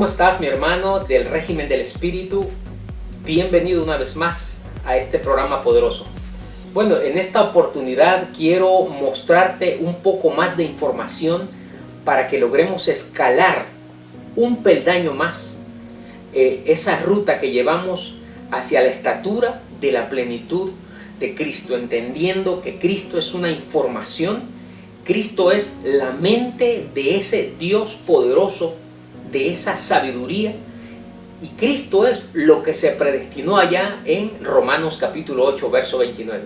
¿Cómo estás, mi hermano del régimen del espíritu? Bienvenido una vez más a este programa poderoso. Bueno, en esta oportunidad quiero mostrarte un poco más de información para que logremos escalar un peldaño más esa ruta que llevamos hacia la estatura de la plenitud de Cristo, entendiendo que Cristo es una información, Cristo es la mente de ese Dios poderoso, de esa sabiduría, y Cristo es lo que se predestinó allá en Romanos capítulo 8, verso 29.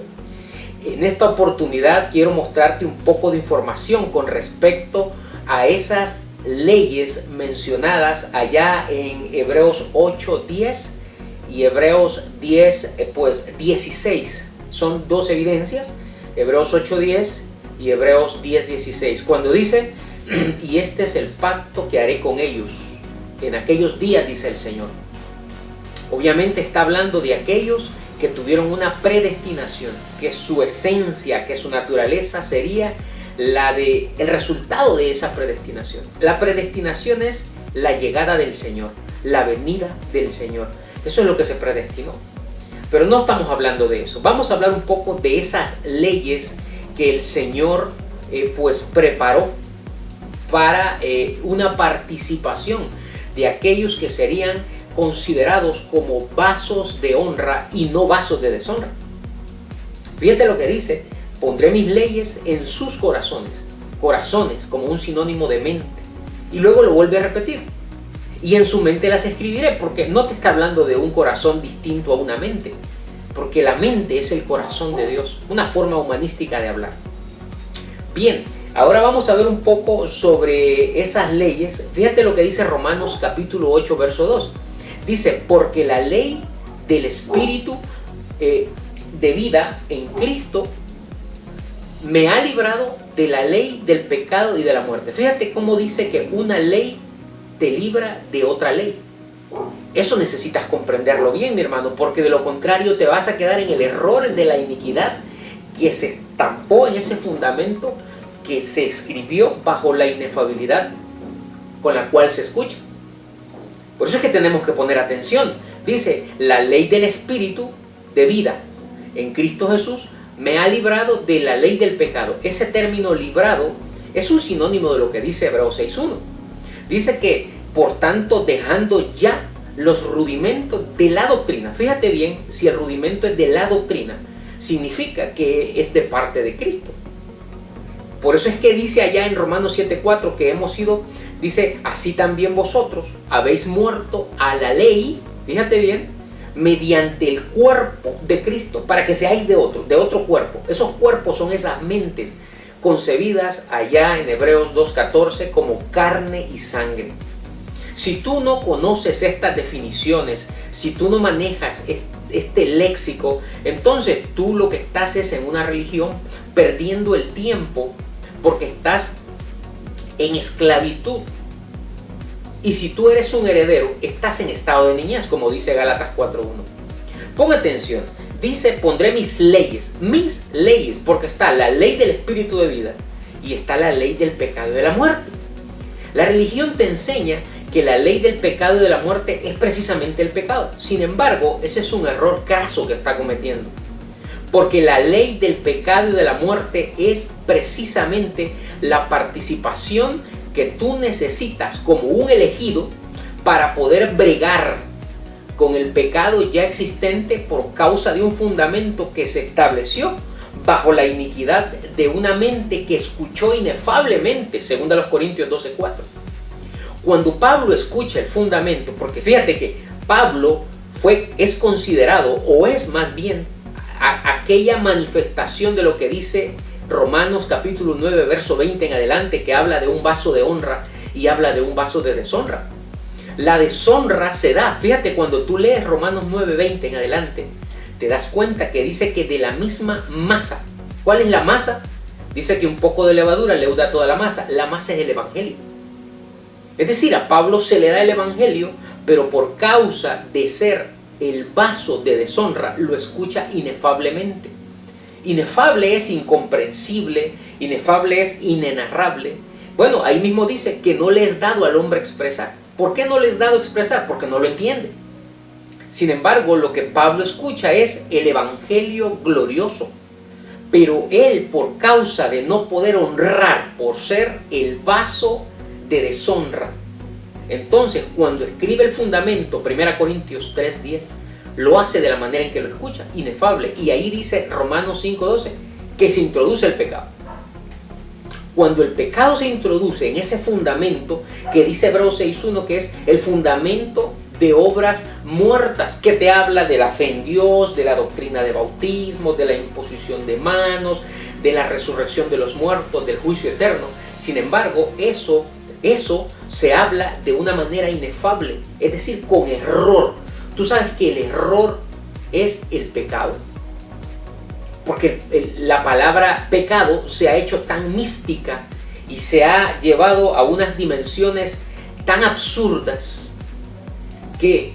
En esta oportunidad quiero mostrarte un poco de información con respecto a esas leyes mencionadas allá en Hebreos 8, 10 y Hebreos 10, 16. Son dos evidencias, Hebreos 8, 10 y Hebreos 10, 16. Cuando dice, y este es el pacto que haré con ellos en aquellos días, dice el Señor. Obviamente está hablando de aquellos que tuvieron una predestinación, que su esencia, que su naturaleza sería la de el resultado de esa predestinación. La predestinación es la llegada del Señor, la venida del Señor. Eso es lo que se predestinó. Pero no estamos hablando de eso. Vamos a hablar un poco de esas leyes que el Señor preparó para una participación de aquellos que serían considerados como vasos de honra y no vasos de deshonra. Fíjate lo que dice: pondré mis leyes en sus corazones. Corazones como un sinónimo de mente. Y luego lo vuelve a repetir. Y en su mente las escribiré, porque no te está hablando de un corazón distinto a una mente, porque la mente es el corazón de Dios, una forma humanística de hablar. Bien, ahora vamos a ver un poco sobre esas leyes. Fíjate lo que dice Romanos capítulo 8, verso 2. Dice, porque la ley del Espíritu de vida en Cristo me ha librado de la ley del pecado y de la muerte. Fíjate cómo dice que una ley te libra de otra ley. Eso necesitas comprenderlo bien, mi hermano, porque de lo contrario te vas a quedar en el error de la iniquidad que se estampó en ese fundamento que se escribió bajo la inefabilidad con la cual se escucha. Por eso es que tenemos que poner atención. Dice, la ley del Espíritu de vida en Cristo Jesús me ha librado de la ley del pecado. Ese término librado es un sinónimo de lo que dice Hebreos 6.1. Dice que, por tanto, dejando ya los rudimentos de la doctrina. Fíjate bien, si el rudimento es de la doctrina, significa que es de parte de Cristo. Por eso es que dice allá en Romanos 7.4 que hemos sido, dice, así también vosotros habéis muerto a la ley, fíjate bien, mediante el cuerpo de Cristo, para que seáis de otro cuerpo. Esos cuerpos son esas mentes concebidas allá en Hebreos 2.14 como carne y sangre. Si tú no conoces estas definiciones, si tú no manejas este léxico, entonces tú lo que estás es en una religión perdiendo el tiempo, porque estás en esclavitud. Y si tú eres un heredero, estás en estado de niñez, como dice Gálatas 4.1. Pon atención. Dice, pondré mis leyes, porque está la ley del Espíritu de vida y está la ley del pecado y de la muerte. La religión te enseña que la ley del pecado y de la muerte es precisamente el pecado. Sin embargo, ese es un error craso que está cometiendo. Porque la ley del pecado y de la muerte es precisamente la participación que tú necesitas como un elegido para poder bregar con el pecado ya existente por causa de un fundamento que se estableció bajo la iniquidad de una mente que escuchó inefablemente, según los Corintios 12.4. Cuando Pablo escucha el fundamento, porque fíjate que Pablo es considerado, o es más bien, aquella manifestación de lo que dice Romanos capítulo 9, verso 20 en adelante, que habla de un vaso de honra y habla de un vaso de deshonra. La deshonra se da, fíjate, cuando tú lees Romanos 9:20 en adelante, te das cuenta que dice que de la misma masa. ¿Cuál es la masa? Dice que un poco de levadura leuda toda la masa. La masa es el Evangelio. Es decir, a Pablo se le da el Evangelio, pero por causa de ser el vaso de deshonra, lo escucha inefablemente. Inefable es incomprensible, inefable es inenarrable. Bueno, ahí mismo dice que no le es dado al hombre expresar. ¿Por qué no les es dado expresar? Porque no lo entiende. Sin embargo, lo que Pablo escucha es el evangelio glorioso. Pero él, por causa de no poder honrar, por ser el vaso de deshonra, entonces cuando escribe el fundamento, 1 Corintios 3:10, lo hace de la manera en que lo escucha, inefable. Y ahí dice Romanos 5:12 que se introduce el pecado. Cuando el pecado se introduce en ese fundamento que dice Hebreos 6:1, que es el fundamento de obras muertas, que te habla de la fe en Dios, de la doctrina de bautismo, de la imposición de manos, de la resurrección de los muertos, del juicio eterno. Sin embargo, eso se habla de una manera inefable, es decir, con error. Tú sabes que el error es el pecado, porque la palabra pecado se ha hecho tan mística y se ha llevado a unas dimensiones tan absurdas que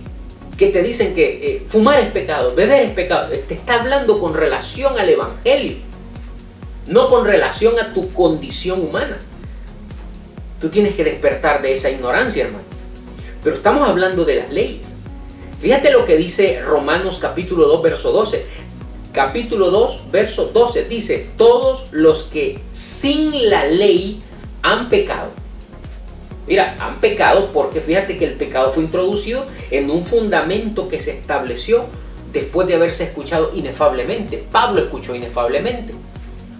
te dicen que fumar es pecado, beber es pecado. Te está hablando con relación al evangelio, no con relación a tu condición humana. Tú tienes que despertar de esa ignorancia, hermano. Pero estamos hablando de las leyes. Fíjate lo que dice Romanos capítulo 2, verso 12. Capítulo 2, verso 12 dice: todos los que sin la ley han pecado. Mira, han pecado porque fíjate que el pecado fue introducido en un fundamento que se estableció después de haberse escuchado inefablemente. Pablo escuchó inefablemente.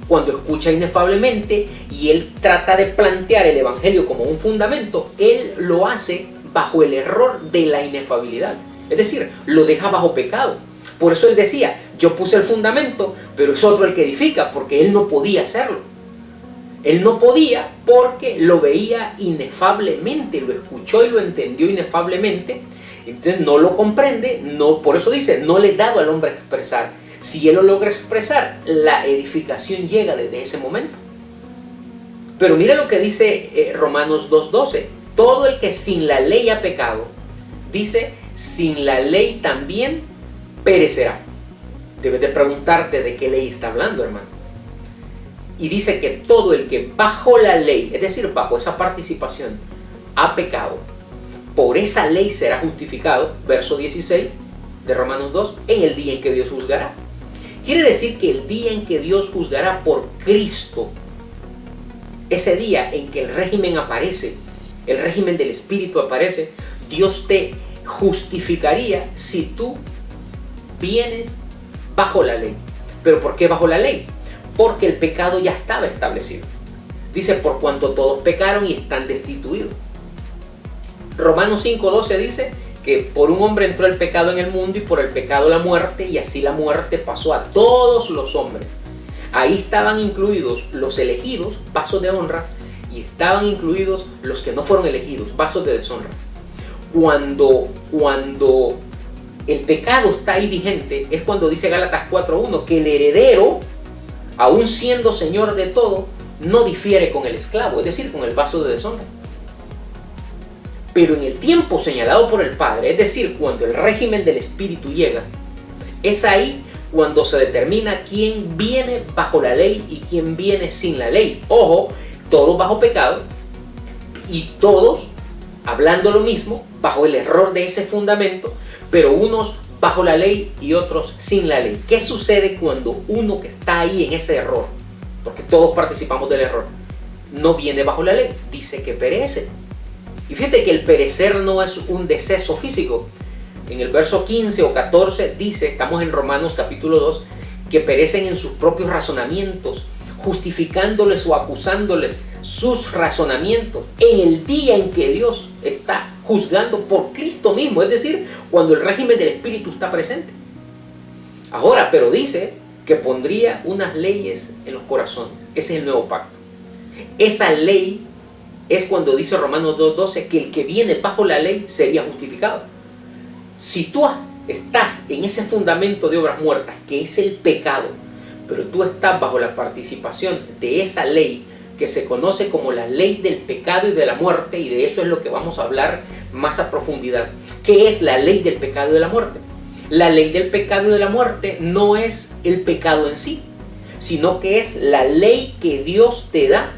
Cuando escucha inefablemente y él trata de plantear el evangelio como un fundamento, él lo hace bajo el error de la inefabilidad. Es decir, lo deja bajo pecado. Por eso él decía: yo puse el fundamento, pero es otro el que edifica, porque él no podía hacerlo. Él no podía porque lo veía inefablemente, lo escuchó y lo entendió inefablemente. Entonces no lo comprende, por eso dice: no le he dado al hombre expresar. Si él lo logra expresar, la edificación llega desde ese momento. Pero mira lo que dice Romanos 2:12. Todo el que sin la ley ha pecado, dice, sin la ley también perecerá. Debes de preguntarte de qué ley está hablando, hermano. Y dice que todo el que bajo la ley, es decir, bajo esa participación, ha pecado, por esa ley será justificado, verso 16 de Romanos 2, en el día en que Dios juzgará. Quiere decir que el día en que Dios juzgará por Cristo, ese día en que el régimen aparece, el régimen del Espíritu aparece, Dios te justificaría si tú vienes bajo la ley. ¿Pero por qué bajo la ley? Porque el pecado ya estaba establecido. Dice: por cuanto todos pecaron y están destituidos. Romanos 5:12 dice que por un hombre entró el pecado en el mundo y por el pecado la muerte, y así la muerte pasó a todos los hombres. Ahí estaban incluidos los elegidos, vasos de honra, y estaban incluidos los que no fueron elegidos, vasos de deshonra. Cuando el pecado está ahí vigente, es cuando dice Gálatas 4:1 que el heredero, aún siendo señor de todo, no difiere con el esclavo, es decir, con el vaso de deshonra. Pero en el tiempo señalado por el Padre, es decir, cuando el régimen del Espíritu llega, es ahí cuando se determina quién viene bajo la ley y quién viene sin la ley. Ojo, todos bajo pecado y todos hablando lo mismo, bajo el error de ese fundamento, pero unos bajo la ley y otros sin la ley. ¿Qué sucede cuando uno que está ahí en ese error, porque todos participamos del error, no viene bajo la ley? Dice que perece. Y fíjate que el perecer no es un deceso físico. En el verso 15 o 14 dice, estamos en Romanos capítulo 2, que perecen en sus propios razonamientos, justificándoles o acusándoles sus razonamientos en el día en que Dios está juzgando por Cristo mismo, es decir, cuando el régimen del Espíritu está presente. Ahora, pero dice que pondría unas leyes en los corazones. Ese es el nuevo pacto. Esa ley es cuando dice Romanos 2:12 que el que viene bajo la ley sería justificado. Si tú estás en ese fundamento de obras muertas, que es el pecado, pero tú estás bajo la participación de esa ley que se conoce como la ley del pecado y de la muerte, y de eso es lo que vamos a hablar más a profundidad. ¿Qué es la ley del pecado y de la muerte? La ley del pecado y de la muerte no es el pecado en sí, sino que es la ley que Dios te da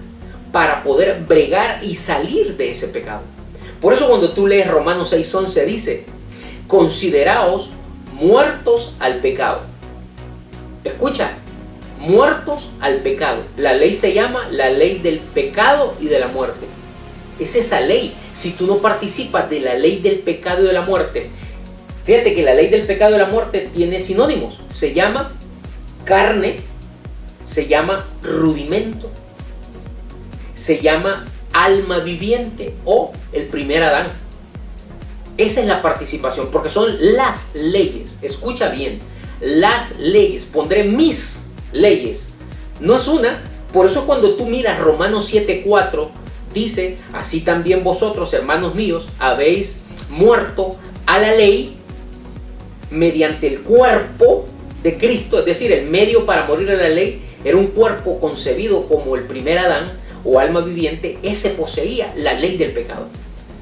para poder bregar y salir de ese pecado. Por eso cuando tú lees Romanos 6:11 dice, consideraos muertos al pecado. Escucha, muertos al pecado. La ley se llama la ley del pecado y de la muerte. Es esa ley. Si tú no participas de la ley del pecado y de la muerte, fíjate que la ley del pecado y de la muerte tiene sinónimos. Se llama carne, se llama rudimento, se llama alma viviente o el primer Adán. Esa es la participación, porque son las leyes. Escucha bien, las leyes. Pondré mis leyes. No es una. Por eso cuando tú miras Romanos 7:4, dice, así también vosotros, hermanos míos, habéis muerto a la ley mediante el cuerpo de Cristo. Es decir, el medio para morir a la ley era un cuerpo concebido como el primer Adán o alma viviente. Ese poseía la ley del pecado.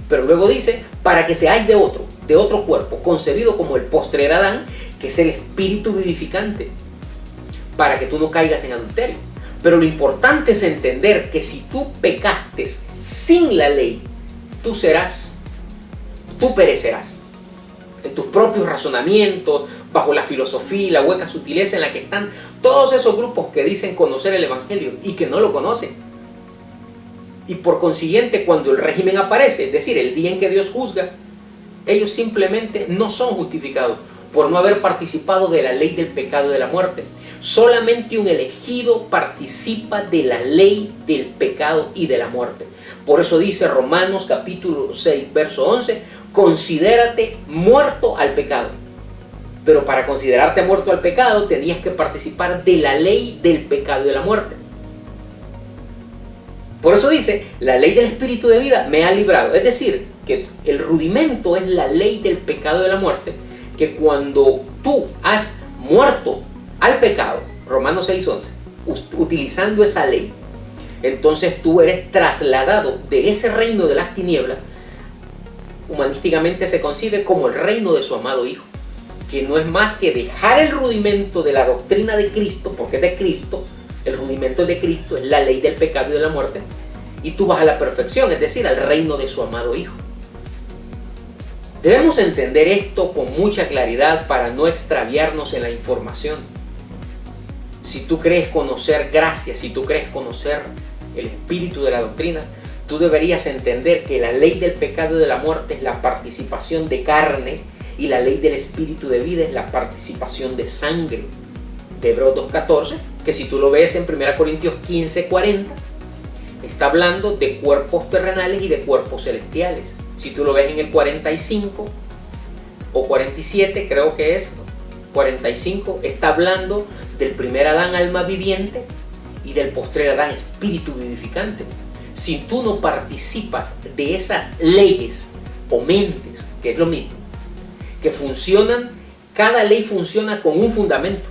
Pero luego dice, para que seáis de otro cuerpo, concebido como el postrer Adán, que es el espíritu vivificante, para que tú no caigas en adulterio. Pero lo importante es entender que si tú pecaste sin la ley, tú perecerás. En tus propios razonamientos, bajo la filosofía y la hueca sutileza en la que están todos esos grupos que dicen conocer el Evangelio y que no lo conocen. Y por consiguiente, cuando el régimen aparece, es decir, el día en que Dios juzga, ellos simplemente no son justificados por no haber participado de la ley del pecado y de la muerte. Solamente un elegido participa de la ley del pecado y de la muerte. Por eso dice Romanos capítulo 6, verso 11, considérate muerto al pecado. Pero para considerarte muerto al pecado tenías que participar de la ley del pecado y de la muerte. Por eso dice, la ley del espíritu de vida me ha librado. Es decir, que el rudimento es la ley del pecado y de la muerte, que cuando tú has muerto al pecado, Romanos 6:11, utilizando esa ley, entonces tú eres trasladado de ese reino de las tinieblas. Humanísticamente se concibe como el reino de su amado Hijo, que no es más que dejar el rudimento de la doctrina de Cristo, porque es de Cristo. El rudimento de Cristo es la ley del pecado y de la muerte, y tú vas a la perfección, es decir, al reino de su amado Hijo. Debemos entender esto con mucha claridad para no extraviarnos en la información. Si tú crees conocer gracia, si tú crees conocer el espíritu de la doctrina, tú deberías entender que la ley del pecado y de la muerte es la participación de carne y la ley del espíritu de vida es la participación de sangre. De Hebreos 2:14, que si tú lo ves en 1 Corintios 15:40, está hablando de cuerpos terrenales y de cuerpos celestiales. Si tú lo ves en el 45 o 47, creo que es 45, está hablando del primer Adán, alma viviente, y del postrer Adán, espíritu vivificante. Si tú no participas de esas leyes o mentes, que es lo mismo, que funcionan, cada ley funciona con un fundamento.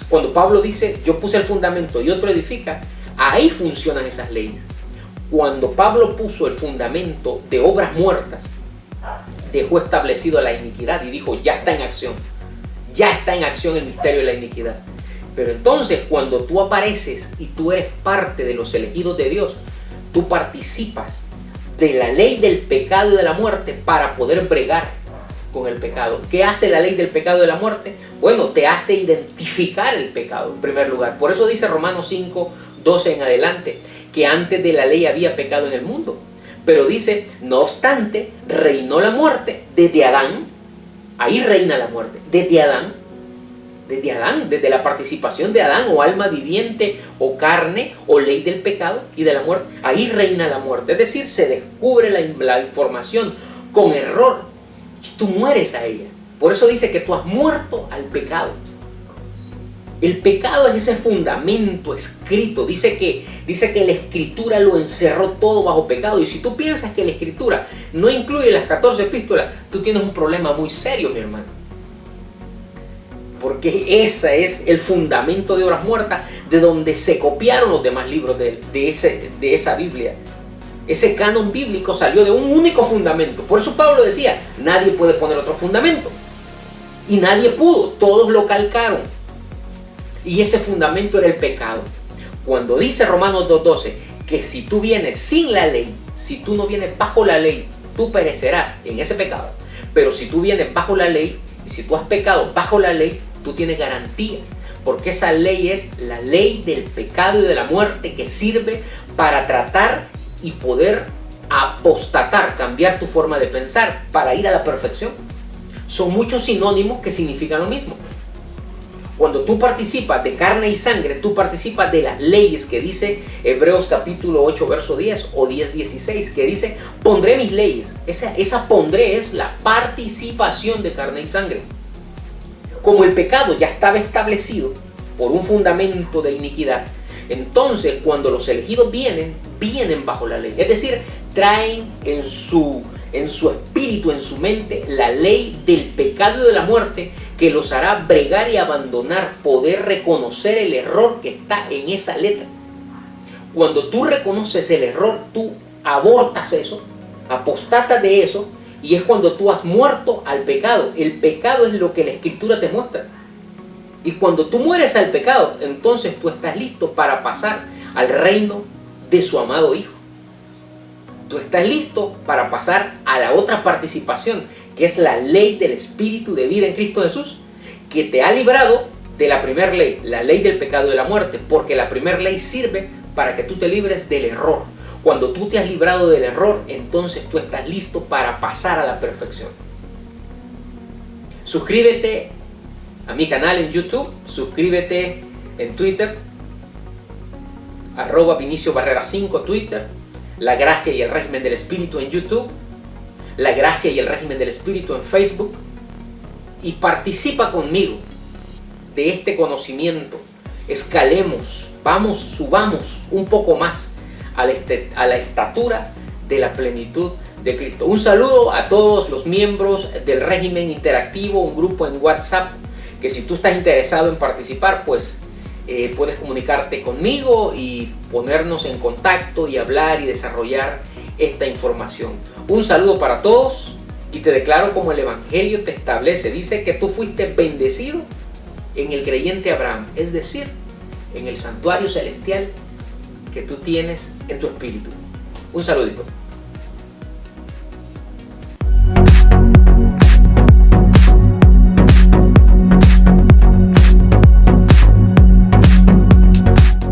Cuando Pablo dice, yo puse el fundamento y otro edifica, ahí funcionan esas leyes. Cuando Pablo puso el fundamento de obras muertas, dejó establecido la iniquidad y dijo, ya está en acción. Ya está en acción el misterio de la iniquidad. Pero entonces, cuando tú apareces y tú eres parte de los elegidos de Dios, tú participas de la ley del pecado y de la muerte para poder bregar con el pecado. ¿Qué hace la ley del pecado y de la muerte? Bueno, te hace identificar el pecado en primer lugar. Por eso dice Romanos 5:12 en adelante, que antes de la ley había pecado en el mundo. Pero dice, no obstante, reinó la muerte desde Adán. Ahí reina la muerte, desde Adán, desde la participación de Adán o alma viviente o carne o ley del pecado y de la muerte. Ahí reina la muerte. Es decir, se descubre la información con error y tú mueres a ella. Por eso dice que tú has muerto al pecado. El pecado es ese fundamento escrito. Dice que la Escritura lo encerró todo bajo pecado. Y si tú piensas que la Escritura no incluye las 14 epístolas, tú tienes un problema muy serio, mi hermano. Porque ese es el fundamento de obras muertas, de donde se copiaron los demás libros de esa Biblia. Ese canon bíblico salió de un único fundamento. Por eso Pablo decía, nadie puede poner otro fundamento. Y nadie pudo, todos lo calcaron. Y ese fundamento era el pecado. Cuando dice Romanos 2:12 que si tú vienes sin la ley, si tú no vienes bajo la ley, tú perecerás en ese pecado. Pero si tú vienes bajo la ley, y si tú has pecado bajo la ley, tú tienes garantías. Porque esa ley es la ley del pecado y de la muerte, que sirve para tratar y poder apostatar, cambiar tu forma de pensar para ir a la perfección. Son muchos sinónimos que significan lo mismo. Cuando tú participas de carne y sangre, tú participas de las leyes que dice Hebreos capítulo 8, verso 10 o 10, 16, que dice, pondré mis leyes. Esa pondré es la participación de carne y sangre. Como el pecado ya estaba establecido por un fundamento de iniquidad, entonces cuando los elegidos vienen bajo la ley. Es decir, traen en su espíritu, en su mente, la ley del pecado y de la muerte, que los hará bregar y abandonar, poder reconocer el error que está en esa letra. Cuando tú reconoces el error, tú abortas eso, apostatas de eso, y es cuando tú has muerto al pecado. El pecado es lo que la Escritura te muestra. Y cuando tú mueres al pecado, entonces tú estás listo para pasar al reino de su amado Hijo. Tú estás listo para pasar a la otra participación, que es la ley del Espíritu de vida en Cristo Jesús, que te ha librado de la primera ley, la ley del pecado y de la muerte, porque la primera ley sirve para que tú te libres del error. Cuando tú te has librado del error, entonces tú estás listo para pasar a la perfección. Suscríbete a mi canal en YouTube, suscríbete en Twitter, @ViniciusBarrera5 Twitter, La Gracia y el Régimen del Espíritu en YouTube, La Gracia y el Régimen del Espíritu en Facebook, y participa conmigo de este conocimiento. Escalemos, subamos un poco más a la estatura de la plenitud de Cristo. Un saludo a todos los miembros del régimen interactivo, un grupo en WhatsApp, que si tú estás interesado en participar, pues puedes comunicarte conmigo y ponernos en contacto y hablar y desarrollar esta información. Un saludo para todos y te declaro como el Evangelio te establece. Dice que tú fuiste bendecido en el creyente Abraham, es decir, en el santuario celestial que tú tienes en tu espíritu. Un saludito.